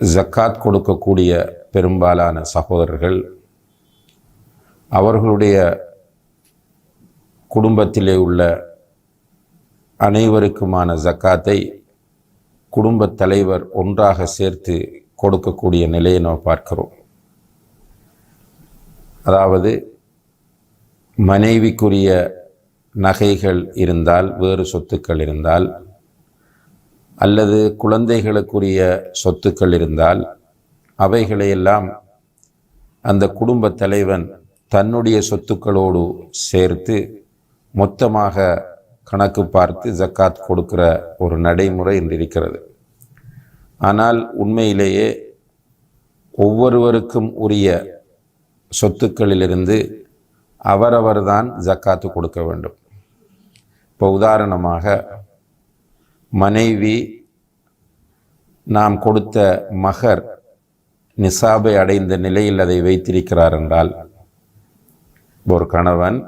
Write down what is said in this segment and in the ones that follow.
ஜக்காத் கொடுக்கக்கூடிய பெரும்பாலான சகோதரர்கள் அவர்களுடைய குடும்பத்திலே உள்ள அனைவருக்குமான ஜக்காத்தை குடும்பத் தலைவர் ஒன்றாக சேர்த்து கொடுக்கக்கூடிய நிலையை நாம் பார்க்கிறோம். அதாவது மனைவிக்குரிய நகைகள் இருந்தால், வேறு சொத்துக்கள் இருந்தால், அல்லது குழந்தைகளுக்குரிய சொத்துக்கள் இருந்தால், அவைகளையெல்லாம் அந்த குடும்பத் தலைவன் தன்னுடைய சொத்துக்களோடு சேர்த்து மொத்தமாக கணக்கு பார்த்து ஜக்காத் கொடுக்கிற ஒரு நடைமுறை இன்று இருக்கிறது. ஆனால் உண்மையிலேயே ஒவ்வொருவருக்கும் உரிய சொத்துக்களிலிருந்து அவரவர்தான் ஜக்காத்து கொடுக்க வேண்டும். இப்போ உதாரணமாக மனைவி நாம் கொடுத்த மகர் நிசாபை அடைந்த நிலையில் அதை வைத்திருக்கிறார் என்றால், ஒரு கணவன்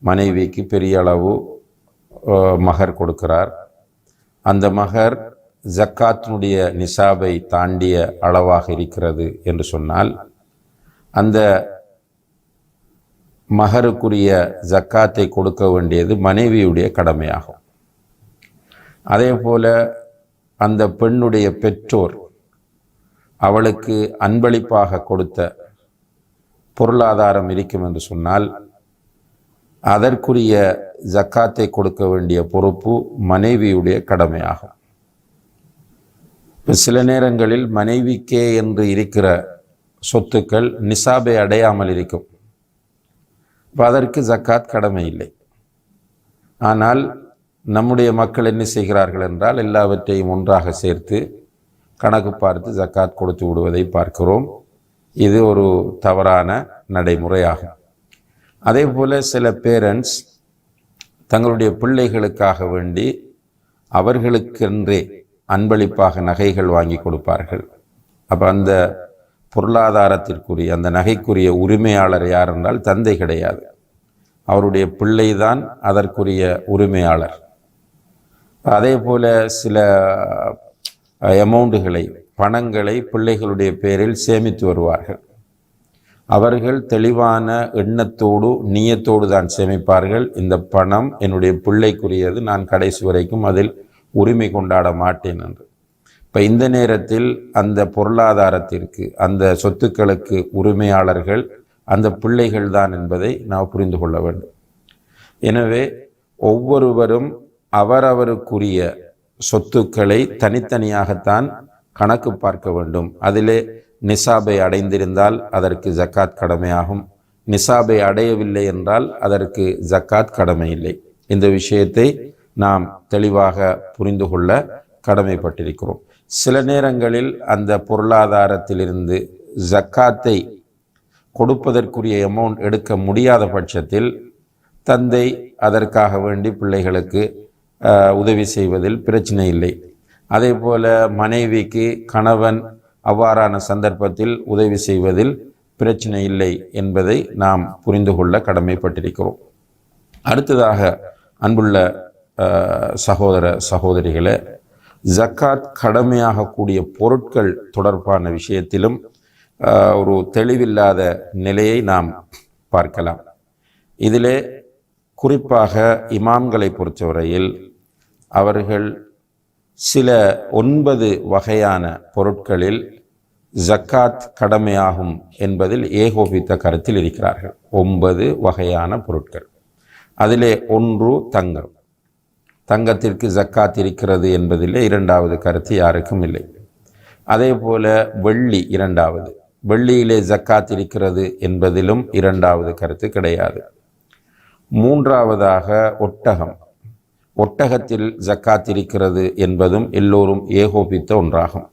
மனைவிக்கு பெரிய அளவு மகர் கொடுக்கிறார். அந்த மகர் ஜக்காத்தினுடைய நிசாபை தாண்டிய அளவாக இருக்கிறது என்று சொன்னால், அந்த மகருக்குரிய ஜக்காத்தை கொடுக்க வேண்டியது மனைவியுடைய கடமையாகும். அதே போல அந்த பெண்ணுடைய பெற்றோர் அவளுக்கு அன்பளிப்பாக கொடுத்த பொருளாதாரம் இருக்கும் என்று சொன்னால், அதற்குரிய ஜக்காத்தை கொடுக்க வேண்டிய பொறுப்பு மனைவியுடைய கடமையாகும். சில நேரங்களில் மனைவிக்கே என்று இருக்கிற சொத்துக்கள் நிசாபை அடையாமல் இருக்கும். அதற்கு ஜக்காத் கடமை இல்லை. ஆனால் நம்முடைய மக்கள் என்ன செய்கிறார்கள் என்றால், எல்லாவற்றையும் ஒன்றாக சேர்த்து கணக்கு பார்த்து ஜக்காத் கொடுத்து விடுவதை பார்க்கிறோம். இது ஒரு தவறான நடைமுறையாகும். அதே போல் சில பேரண்ட்ஸ் தங்களுடைய பிள்ளைகளுக்காக வேண்டி அவர்களுக்கென்றே அன்பளிப்பாக நகைகள் வாங்கி கொடுப்பார்கள். அப்போ அந்த பொருளாதாரத்திற்குரிய அந்த நகைக்குரிய உரிமையாளர் யார் என்றால் தந்தை கிடையாது, அவருடைய பிள்ளைதான் அதற்குரிய உரிமையாளர். அதே போல சில அமௌண்ட்டுகளை, பணங்களை பிள்ளைகளுடைய பேரில் சேமித்து வருவார்கள். அவர்கள் தெளிவான எண்ணத்தோடு நீயத்தோடு தான் சேமிப்பார்கள். இந்த பணம் என்னுடைய பிள்ளைக்குரியது, நான் கடைசி வரைக்கும் அதில் உரிமை கொண்டாட மாட்டேன் என்று. இப்போ இந்த நேரத்தில் அந்த பொருளாதாரத்திற்கு, அந்த சொத்துக்களுக்கு உரிமையாளர்கள் அந்த பிள்ளைகள் தான் என்பதை நாம் புரிந்து கொள்ள வேண்டும். எனவே ஒவ்வொருவரும் அவரவருக்குரிய சொத்துக்களை தனித்தனியாகத்தான் கணக்கு பார்க்க வேண்டும். அதிலே நிசாபை அடைந்திருந்தால் அதற்கு ஜக்காத் கடமையாகும், நிசாபை அடையவில்லை என்றால் அதற்கு ஜக்காத் கடமை இல்லை. இந்த விஷயத்தை நாம் தெளிவாக புரிந்து கொள்ள கடமைப்பட்டிருக்கிறோம். சில நேரங்களில் அந்த பொருளாதாரத்திலிருந்து ஜக்காத்தை கொடுப்பதற்குரிய அமௌண்ட் எடுக்க முடியாத பட்சத்தில் தந்தை அதற்காக வேண்டி பிள்ளைகளுக்கு உதவி செய்வதில் பிரச்சனை இல்லை. அதே போல மனைவிக்கு கணவன் அவ்வாறான சந்தர்ப்பத்தில் உதவி செய்வதில் பிரச்சனை இல்லை என்பதை நாம் புரிந்து கொள்ள கடமைப்பட்டிருக்கிறோம். அடுத்ததாக அன்புள்ள சகோதர சகோதரிகளே, ஜக்காத் கடமையாகக்கூடிய பொருட்கள் தொடர்பான விஷயத்திலும் ஒரு தெளிவில்லாத நிலையை நாம் பார்க்கலாம். இதிலே குறிப்பாக இமாம்களை பொறுத்தவரையில் அவர்கள் சில 9 வகையான பொருட்களில் ஜக்காத் கடமையாகும் என்பதில் ஏகோபித்த கருத்தில் இருக்கிறார்கள். 9 வகையான பொருட்கள். அதிலே 1 தங்கம். தங்கத்திற்கு ஜக்காத் இருக்கிறது என்பதிலே இரண்டாவது கருத்து யாருக்கும் இல்லை. அதே போல வெள்ளி 2வது. வெள்ளியிலே ஜக்காத் இருக்கிறது என்பதிலும் இரண்டாவது கருத்து கிடையாது. 3வதாக ஒட்டகம். ஒட்டகத்தில் ஜக்காத் இருக்கிறது என்பதும் எல்லோரும் ஏகோபித்த ஒன்றாகும்.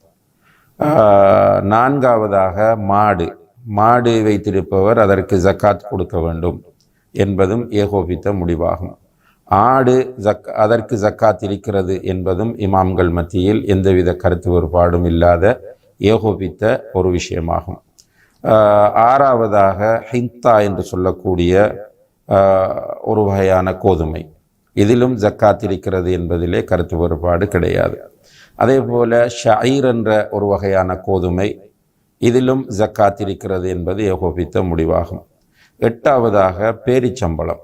4வதாக மாடு. மாடு வைத்திருப்பவர் அதற்கு ஜக்காத் கொடுக்க வேண்டும் என்பதும் ஏகோபித்த முடிவாகும். ஆடு அதற்கு ஜக்காத் இருக்கிறது என்பதும் இமாம்கள் மத்தியில் எந்தவித கருத்து வேறுபாடும் இல்லாத ஏகோபித்த ஒரு விஷயமாகும். 6வதாக ஹிந்தா என்று சொல்லக்கூடிய ஒரு வகையான கோதுமை. இதிலும் ஜக்காத் இருக்கிறது என்பதிலே கருத்து வேறுபாடு கிடையாது. அதே போல் ஷயீர் என்ற ஒரு வகையான கோதுமை, இதிலும் ஜக்காத் இருக்கிறது என்பது ஏகோபித்த முடிவாகும். 8வதாக பேரிச்சம்பழம்.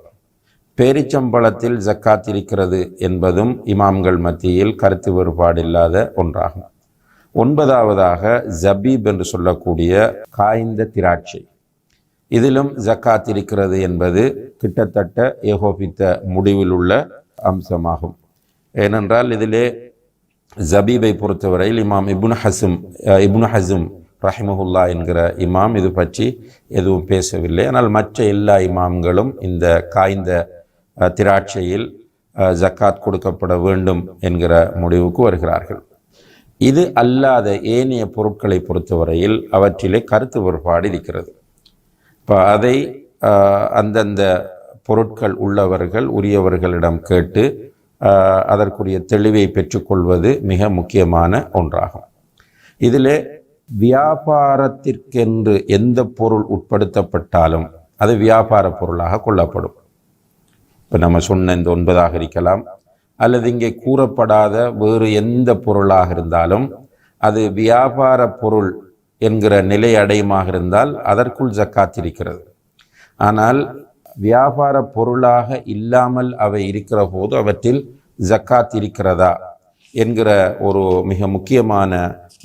பேரிச்சம்பழத்தில் ஜக்காத் இருக்கிறது என்பதும் இமாம்கள் மத்தியில் கருத்து வேறுபாடில்லாத ஒன்றாகும். 9வதாக ஜபீப் என்று சொல்லக்கூடிய காய்ந்த திராட்சை, இதிலும் ஜக்காத் இருக்கிறது என்பது கிட்டத்தட்ட ஏகோபித்த முடிவில் உள்ள அம்சமாகும். ஏனென்றால் இதிலே ஜபீபை பொறுத்தவரையில் இமாம் இப்னு ஹஸம் ரஹிமஹுல்லா என்கிற இமாம் இது பற்றி எதுவும் பேசவில்லை. ஆனால் மற்ற எல்லா இமாம்களும் இந்த காய்ந்த திராட்சையில் ஜக்காத் கொடுக்கப்பட வேண்டும் என்கிற முடிவுக்கு வருகிறார்கள். இது அல்லாத ஏனைய பொருட்களை பொறுத்தவரையில் அவற்றிலே கருத்து வேறுபாடு இருக்கிறது. இப்போ அதை அந்தந்த பொருட்கள் உள்ளவர்கள் உரியவர்களிடம் கேட்டு அதற்குரிய தெளிவை பெற்றுக்கொள்வது மிக முக்கியமான ஒன்றாகும். இதிலே வியாபாரத்திற்கென்று எந்த பொருள் உட்படுத்தப்பட்டாலும் அது வியாபார பொருளாக கொள்ளப்படும். இப்போ நம்ம சொன்ன இந்த 9 இருக்கலாம், அல்லது இங்கே கூறப்படாத வேறு எந்த பொருளாக இருந்தாலும் அது வியாபார பொருள் என்கிற நிலை அடையுமாக இருந்தால் அதற்குள் ஜக்காத் இருக்கிறது. ஆனால் வியாபார பொருளாக இல்லாமல் அவை இருக்கிற போது அவற்றில் ஜக்காத் இருக்கிறதா என்கிற ஒரு மிக முக்கியமான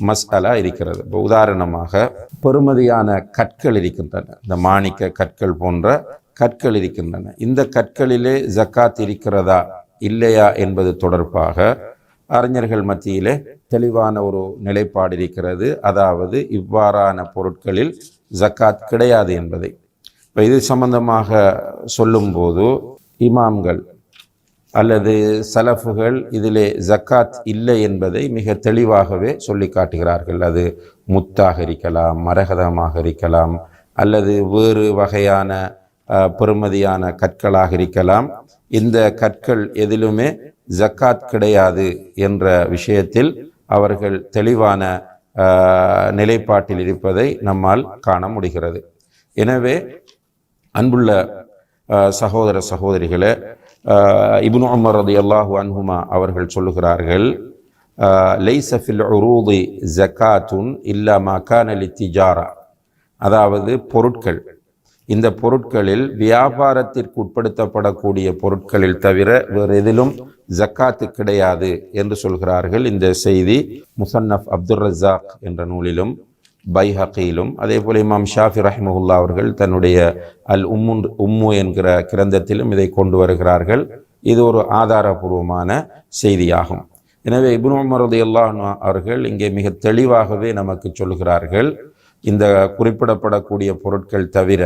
மஸ்அலா இருக்கிறது. இப்போ உதாரணமாக பெறுமதியான கற்கள் இருக்கின்றன, இந்த மாணிக்க கற்கள் போன்ற கற்கள் இருக்கின்றன. இந்த கற்களிலே ஜக்காத் இருக்கிறதா இல்லையா என்பது தொடர்பாக அறிஞர்கள் மத்தியிலே தெளிவான ஒரு நிலைப்பாடு இருக்கிறது. அதாவது இவ்வாறான பொருட்களில் ஜக்காத் கிடையாது என்பதை. இப்போ இது சம்பந்தமாக சொல்லும்போது இமாம்கள் அல்லது சலஃபுகள் இதிலே ஜக்காத் இல்லை என்பதை மிக தெளிவாகவே சொல்லி காட்டுகிறார்கள். அது முத்தாக இருக்கலாம், மரகதமாக இருக்கலாம், அல்லது வேறு வகையான பெறுமதியான கற்களாக இருக்கலாம். இந்த கற்கள் எதிலுமே ஜக்காத் கிடையாது என்ற விஷயத்தில் அவர்கள் தெளிவான நிலைப்பாட்டில் இருப்பதை நம்மால் காண முடிகிறது. எனவே அன்புள்ள சகோதர சகோதரிகளே, இப்னு உமர் ரலியல்லாஹு அன்ஹுமா அவர்கள் சொல்லுகிறார்கள், லைஸ ஃபில் உரூதி ஜகாத்துன் இல்லா மா கான லித்திஜாரா. அதாவது பொருட்கள், இந்த பொருட்களில் வியாபாரத்திற்கு உட்படுத்தப்படக்கூடிய பொருட்களில் தவிர வேறு எதிலும் ஜக்காத்து கிடையாது என்று சொல்கிறார்கள். இந்த செய்தி முசன்னஃப் அப்துர் ரஸாக் என்ற நூலிலும் பைஹகியிலும் அதே போல இமாம் ஷாஃபி ரஹிமஹுல்லா அவர்கள் தன்னுடைய அல் உம்மு என்கிற கிரந்தத்திலும் இதை கொண்டு வருகிறார்கள். இது ஒரு ஆதாரபூர்வமான செய்தியாகும். எனவே இப்னு உமர் ரலியல்லாஹு அன்ஹு அவர்கள் இங்கே மிக தெளிவாகவே நமக்கு சொல்கிறார்கள், இந்த குறிப்பிடப்படக்கூடிய பொருட்கள் தவிர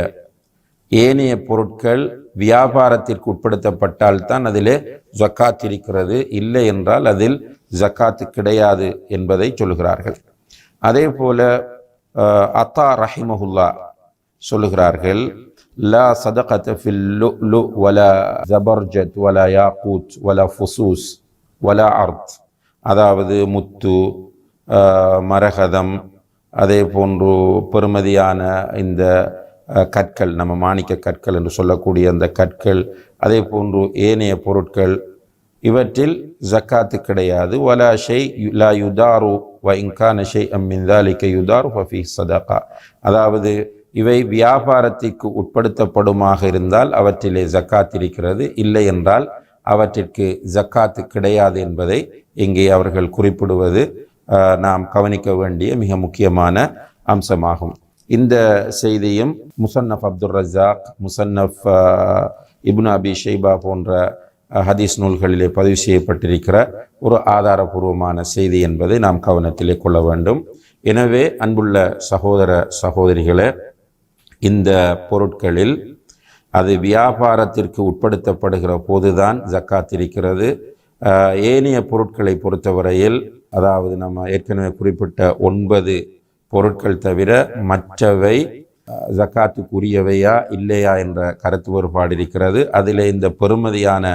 ஏனைய பொருட்கள் வியாபாரத்திற்கு உட்படுத்தப்பட்டால் தான் அதிலே ஜக்காத் இருக்கிறது, இல்லை என்றால் அதில் ஜக்காத்து கிடையாது என்பதை சொல்கிறார்கள். அதே போல அத்தா ரஹிமஹுல்லா சொல்லுகிறார்கள், லா சதகத ஃபில் லுஅ்லு வலா ஜபர்ஜத் வலா யாக்கூத் வலா ஃபுசூஸ் வலா அர்த். அதாவது முத்து, மரகதம், அதே போன்று பெறுமதியான இந்த கற்கள், நம்ம மாணிக்க கற்கள் என்று சொல்லக்கூடிய அந்த கற்கள், அதே போன்று ஏனைய பொருட்கள், இவற்றில் ஜக்காத்து கிடையாது. வலா ஷை லா யுதாரு வ இன்கான ஷைஅம் மின் ذلك யுதாரு ஃபஃபீ ஸதகா. அதாவது இவை வியாபாரத்திற்கு உட்படுத்தப்படுமாக இருந்தால் அவற்றிலே ஜக்காத் இருக்கிறது, இல்லை என்றால் அவற்றிற்கு ஜக்காத்து கிடையாது என்பதை இங்கே அவர்கள் குறிப்பிடுவது நாம் கவனிக்க வேண்டிய மிக முக்கியமான அம்சமாகும். இந்த செய்தியும் முசன்னஃப் அப்துர் ரஸாக், முசன்னஃப் இப்னு அபி ஷைபா போன்ற ஹதீஸ் நூல்களிலே பதிவு செய்யப்பட்டிருக்கிற ஒரு ஆதாரபூர்வமான செய்தி என்பதை நாம் கவனத்திலே கொள்ள வேண்டும். எனவே அன்புள்ள சகோதர சகோதரிகளே, இந்த பொருட்களில் அது வியாபாரத்திற்கு உட்படுத்தப்படுகிற போதுதான் ஜக்காத் இருக்கிறது. ஏனைய பொருட்களை பொறுத்தவரையில், அதாவது நம்ம ஏற்கனவே குறிப்பிட்ட 9 பொருட்கள் தவிர மற்றவை ஜக்காத்துக்குரியவையா இல்லையா என்ற கருத்து வேறுபாடு இருக்கிறது. அதில் இந்த பெறுமதியான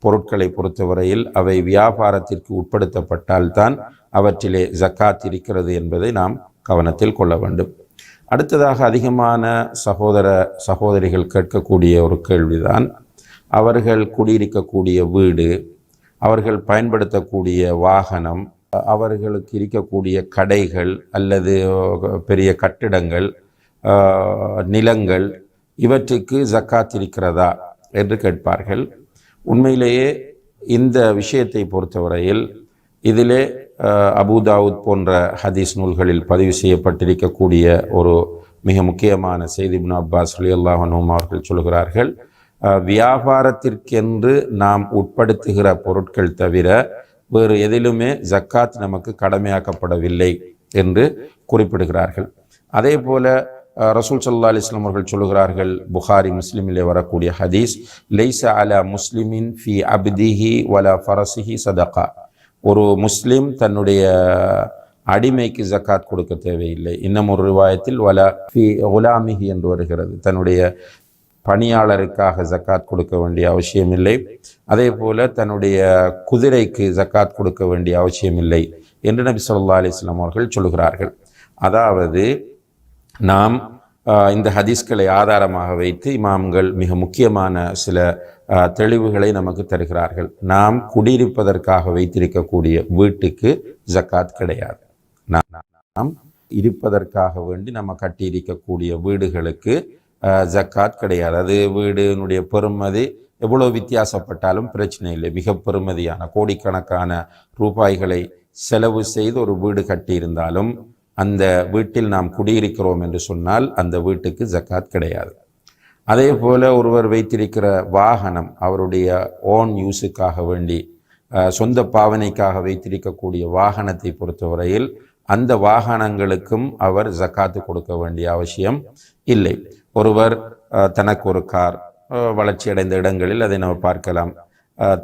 பொருட்களை பொறுத்தவரையில் அவை வியாபாரத்திற்கு உட்படுத்தப்பட்டால்தான் அவற்றிலே ஜக்காத் இருக்கிறது என்பதை நாம் கவனத்தில் கொள்ள வேண்டும். அடுத்ததாக அதிகமான சகோதர சகோதரிகள் கேட்கக்கூடிய ஒரு கேள்விதான், அவர்கள் குடியிருக்கக்கூடிய வீடு, அவர்கள் பயன்படுத்தக்கூடிய வாகனம், அவர்களுக்கு இருக்கக்கூடிய கடைகள் அல்லது பெரிய கட்டிடங்கள், நிலங்கள், இவற்றுக்கு ஜக்காத் இருக்கிறதா என்று கேட்பார்கள். உண்மையிலேயே இந்த விஷயத்தை பொறுத்தவரையில் இதிலே அபூதாவுத் போன்ற ஹதீஸ் நூல்களில் பதிவு செய்யப்பட்டிருக்கக்கூடிய ஒரு மிக முக்கியமான செய்தி இப்னு அப்பாஸ் ரலியல்லாஹு அன்ஹும் அவர்கள் சொல்கிறார்கள், வியாபாரத்திற்கென்று நாம் உட்படுத்துகிற பொருட்கள் தவிர வேறு எதிலுமே ஜக்காத் நமக்கு கடமையாக்கப்படவில்லை என்று குறிப்பிடுகிறார்கள். அதே போல ரசூல் ஸல்லல்லாஹு அலைஹி வஸல்லம் அவர்கள் சொல்கிறார்கள், புகாரி முஸ்லிமிலே வரக்கூடிய ஹதீஸ், லைஸ அலா முஸ்லிமின் ஃபி அப்திஹி வலா ஃபரஸிஹி சதகா. ஒரு முஸ்லிம் தன்னுடைய அடிமைக்கு ஜக்காத் கொடுக்க தேவையில்லை. இன்னும் ஒரு ரிவாயத்தில் வலா ஃபி குலாமிஹி என்று வருகிறது, தன்னுடைய பணியாளருக்காக ஜக்காத் கொடுக்க வேண்டிய அவசியமில்லை. அதே போல தன்னுடைய குதிரைக்கு ஜக்காத் கொடுக்க வேண்டிய அவசியமில்லை என்று நபி ஸல்லல்லாஹு அலைஹி வஸல்லம் அவர்கள் சொல்கிறார்கள். அதாவது நாம் இந்த ஹதீஸ்களை ஆதாரமாக வைத்து இமாம்கள் மிக முக்கியமான சில தெளிவுகளை நமக்கு தருகிறார்கள். நாம் குடியிருப்பதற்காக வைத்திருக்கக்கூடிய வீட்டுக்கு ஜக்காத் கிடையாது. நாம் இருப்பதற்காக வேண்டி நம்ம கட்டியிருக்கக்கூடிய வீடுகளுக்கு ஜக்காத் கிடையாது. அது வீடுனுடைய பெறுமதி எவ்வளோ வித்தியாசப்பட்டாலும் பிரச்சனை இல்லை. மிக பெறுமதியான கோடிக்கணக்கான ரூபாய்களை செலவு செய்து ஒரு வீடு கட்டியிருந்தாலும் அந்த வீட்டில் நாம் குடியிருக்கிறோம் என்று சொன்னால் அந்த வீட்டுக்கு ஜக்காத் கிடையாது. அதே போல ஒருவர் வைத்திருக்கிற வாகனம் அவருடைய ஓன் யூஸுக்காக வேண்டி சொந்த பாவனைக்காக வைத்திருக்கக்கூடிய வாகனத்தை பொறுத்தவரையில் அந்த வாகனங்களுக்கும் அவர் ஜக்காத்து கொடுக்க வேண்டிய அவசியம் இல்லை. ஒருவர் தனக்கு ஒரு கார், வளர்ச்சி அடைந்த இடங்களில் அதை நம்ம பார்க்கலாம்,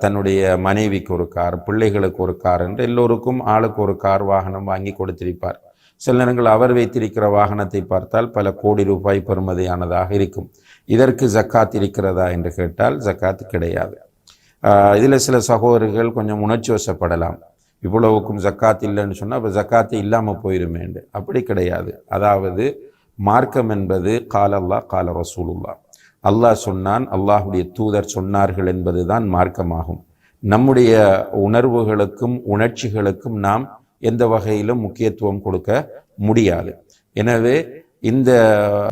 தன்னுடைய மனைவிக்கு ஒரு கார், பிள்ளைகளுக்கு ஒரு கார் என்று எல்லோருக்கும் ஆளுக்கு ஒரு கார் வாகனம் வாங்கி கொடுத்திருப்பார். சில நேரங்கள் அவர் வைத்திருக்கிற வாகனத்தை பார்த்தால் பல கோடி ரூபாய் பெறுமதியானதாக இருக்கும். இதற்கு ஜக்காத் இருக்கிறதா என்று கேட்டால் ஜக்காத் கிடையாது. இதில் சில சகோதரர்கள் கொஞ்சம் உணர்ச்சி வசப்படலாம், இவ்வளவுக்கும் ஜக்காத் இல்லைன்னு சொன்னால் அப்போ ஜக்காத்து இல்லாமல் போயிருமேண்டு. அப்படி கிடையாது. அதாவது மார்க்கம் என்பது கால அல்லாஹ் கால ரசூலுல்லாஹ், அல்லாஹ் சொன்னான், அல்லாஹுடைய தூதர் சொன்னார்கள் என்பது தான் மார்க்கமாகும். நம்முடைய உணர்வுகளுக்கும் உணர்ச்சிகளுக்கும் நாம் எந்த வகையிலும் முக்கியத்துவம் கொடுக்க முடியாது. எனவே இந்த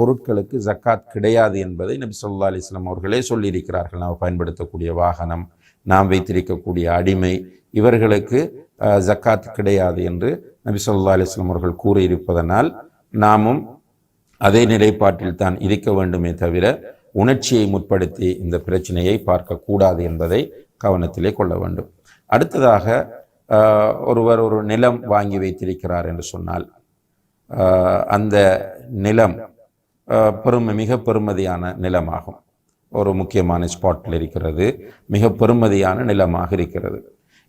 பொருட்களுக்கு ஜக்காத் கிடையாது என்பதை நபி ஸல்லல்லாஹு அலைஹி வஸல்லம் அவர்களே சொல்லியிருக்கிறார்கள். நாம் பயன்படுத்தக்கூடிய வாகனம், நாம் வைத்திருக்கக்கூடிய அடிமை, இவர்களுக்கு ஜக்காத் கிடையாது என்று நபி ஸல்லல்லாஹு அலைஹி வஸல்லம் அவர்கள் கூறியிருப்பதனால் நாமும் அதே நிலைப்பாட்டில் தான் இருக்க வேண்டுமே தவிர உணர்ச்சியை முற்படுத்தி இந்த பிரச்சனையை பார்க்கக்கூடாது என்பதை கவனத்திலே கொள்ள வேண்டும். அடுத்ததாக ஒருவர் ஒரு நிலம் வாங்கி வைத்திருக்கிறார் என்று சொன்னால் அந்த நிலம் மிக பெறுமதியான நிலமாகும். ஒரு முக்கியமான ஸ்பாட்டில் இருக்கிறது, மிக பெறுமதியான நிலமாக இருக்கிறது.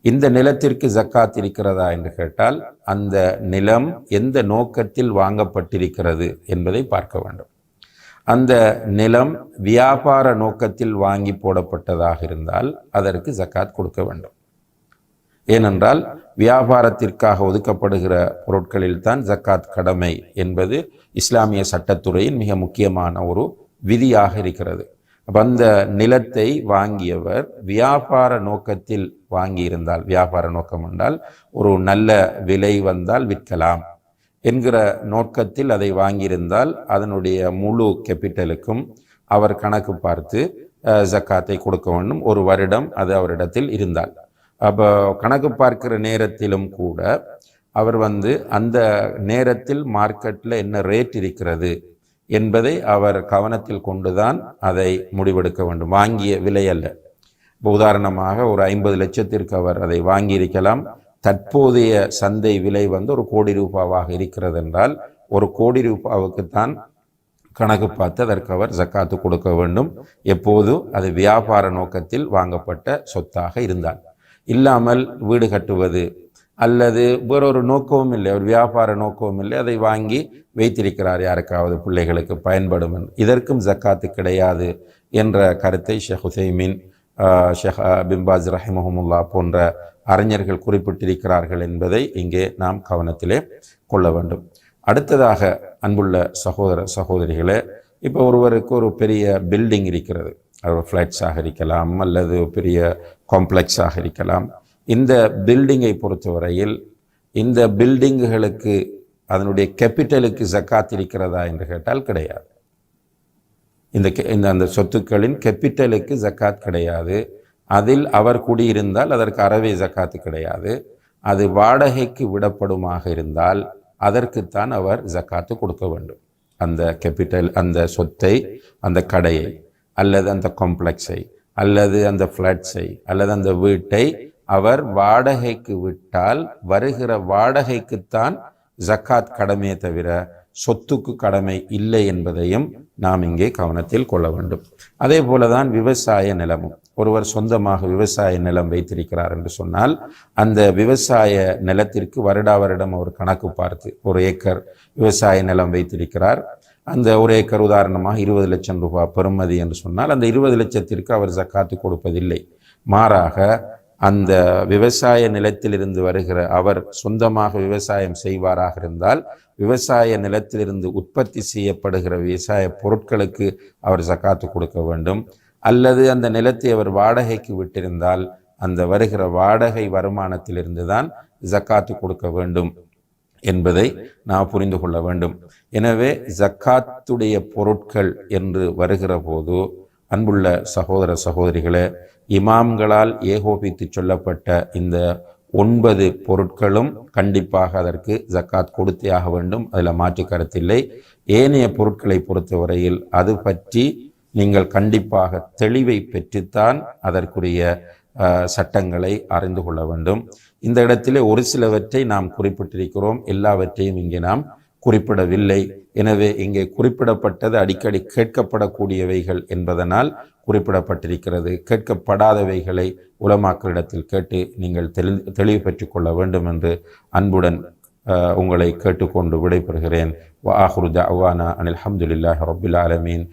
இந்த நிலத்திற்கு ஜக்காத் இருக்கிறதா என்று கேட்டால் அந்த நிலம் எந்த நோக்கத்தில் வாங்கப்பட்டிருக்கிறது என்பதை பார்க்க வேண்டும். அந்த நிலம் வியாபார நோக்கத்தில் வாங்கி போடப்பட்டதாக இருந்தால் அதற்கு ஜக்காத் கொடுக்க வேண்டும். ஏனென்றால் வியாபாரத்திற்காக ஒதுக்கப்படுகிற பொருட்களில் தான் ஜக்காத் கடமை என்பது இஸ்லாமிய சட்டத்துறையின் மிக முக்கியமான ஒரு விதியாக இருக்கிறது. அந்த நிலத்தை வாங்கியவர் வியாபார நோக்கத்தில் வாங்கியிருந்தால், வியாபார நோக்கம் என்றால் ஒரு நல்ல விலை வந்தால் விற்கலாம் என்கிற நோக்கத்தில் அதை வாங்கியிருந்தால் அதனுடைய முழு கேபிட்டலுக்கும் அவர் கணக்கு பார்த்து ஜக்காத்தை கொடுக்க வேண்டும். ஒரு வருடம் அது அவரிடத்தில் இருந்தால். அப்போ கணக்கு பார்க்கிற நேரத்திலும் கூட அவர் அந்த நேரத்தில் மார்க்கெட்டில் என்ன ரேட் இருக்கிறது என்பதை அவர் கவனத்தில் கொண்டுதான் அதை முடிவெடுக்க வேண்டும், வாங்கிய விலை அல்ல. இப்போ உதாரணமாக ஒரு 50 லட்சத்திற்கு அவர் அதை வாங்கியிருக்கலாம். தற்போதைய சந்தை விலை ஒரு கோடி ரூபாவாக இருக்கிறது என்றால் ஒரு கோடி ரூபாவுக்குத்தான் கணக்கு பார்த்து அதற்கு அவர் ஜக்காத்து கொடுக்க வேண்டும். எப்போது அது வியாபார நோக்கத்தில் வாங்கப்பட்ட சொத்தாக இருந்தால். இல்லாமல் வீடு கட்டுவது அல்லது வேறொரு நோக்கமும் இல்லை, ஒரு வியாபார நோக்கமும் இல்லை, அதை வாங்கி வைத்திருக்கிறார் யாருக்காவது பிள்ளைகளுக்கு பயன்படும், இதற்கும் ஜக்காத்து கிடையாது என்ற கருத்தை ஷேக் உசைமீன், ஷேக் பின் பாஸ் ரஹிமஹுமுல்லா போன்ற அறிஞர்கள் குறிப்பிட்டிருக்கிறார்கள் என்பதை இங்கே நாம் கவனத்திலே கொள்ள வேண்டும். அடுத்ததாக அன்புள்ள சகோதர சகோதரிகளே, இப்போ ஒருவருக்கு ஒரு பெரிய பில்டிங் இருக்கிறது, அது ஃப்ளாட்ஸாக இருக்கலாம் அல்லது பெரிய காம்ப்ளெக்ஸாக இருக்கலாம். இந்த பில்டிங்கை பொறுத்தவரையில் இந்த பில்டிங்குகளுக்கு அதனுடைய கேபிட்டலுக்கு ஜக்காத் இருக்கிறதா என்று கேட்டால் கிடையாது. அந்த சொத்துக்களின் கேபிட்டலுக்கு ஜக்காத் கிடையாது. அதில் அவர் குடியிருந்தால் அதற்கு அறவே ஜக்காத்து கிடையாது. அது வாடகைக்கு விடப்படுமாக இருந்தால் அதற்குத்தான் அவர் ஜக்காத்து கொடுக்க வேண்டும். அந்த கேபிட்டல், அந்த சொத்தை, அந்த கடையை அல்லது அந்த காம்ப்ளெக்ஸை அல்லது அந்த ஃப்ளாட்ஸை அல்லது அந்த வீட்டை அவர் வாடகைக்கு விட்டால் வருகிற வாடகைக்குத்தான் ஜக்காத் கடமையை தவிர சொத்துக்கு கடமை இல்லை என்பதையும் நாம் இங்கே கவனத்தில் கொள்ள வேண்டும். அதே போலதான் விவசாய நிலமும். ஒருவர் சொந்தமாக விவசாய நிலம் வைத்திருக்கிறார் என்று சொன்னால் அந்த விவசாய நிலத்திற்கு வருடா வருடம் அவர் கணக்கு பார்த்து 1 ஏக்கர் விவசாய நிலம் வைத்திருக்கிறார். அந்த 1 ஏக்கர் உதாரணமாக 20 லட்சம் ரூபாய் பெறுமதி என்று சொன்னால் அந்த 20 லட்சத்திற்கு அவர் ஜக்காத்து கொடுப்பதில்லை. மாறாக அந்த விவசாய நிலத்திலிருந்து வருகிற, அவர் சொந்தமாக விவசாயம் செய்வாராக இருந்தால் விவசாய நிலத்திலிருந்து உற்பத்தி செய்யப்படுகிற விவசாய பொருட்களுக்கு அவர் ஜக்காத்து கொடுக்க வேண்டும். அல்லது அந்த நிலத்தை அவர் வாடகைக்கு விட்டிருந்தால் அந்த வருகிற வாடகை வருமானத்திலிருந்து தான் ஜக்காத்து கொடுக்க வேண்டும் என்பதை நாம் புரிந்து கொள்ள வேண்டும். எனவே ஜக்காத்துடைய பொருட்கள் என்று வருகிற போது அன்புள்ள சகோதர சகோதரிகளே, இமாம்களால் ஏகோபித்து சொல்லப்பட்ட இந்த 9 பொருட்களும் கண்டிப்பாக அதற்கு ஜக்காத் கொடுத்தே ஆக வேண்டும். அதில் மாற்று கருத்தில்லை. ஏனைய பொருட்களை பொறுத்தவரையில் அது பற்றி நீங்கள் கண்டிப்பாக தெளிவை பெற்றுத்தான் அதற்குரிய சட்டங்களை அறிந்து கொள்ள வேண்டும். இந்த இடத்திலே ஒரு சிலவற்றை நாம் குறிப்பிட்டிருக்கிறோம், எல்லாவற்றையும் இங்கே நாம் குறிப்பிடவில்லை. எனவே இங்கே குறிப்பிடப்பட்டது அடிக்கடி கேட்கப்படக்கூடியவைகள் என்பதனால் குறிப்பிடப்பட்டிருக்கிறது. கேட்கப்படாதவைகளை உலமாக்களிடத்தில் கேட்டு நீங்கள் தெளிவு பெற்றுக் கொள்ள வேண்டும் என்று அன்புடன் உங்களை கேட்டுக்கொண்டு விடைபெறுகிறேன். வ ஆஹிரு தஅவானா அனில் ஹம்துலில்லாஹி ரப்பில் ஆலமீன்.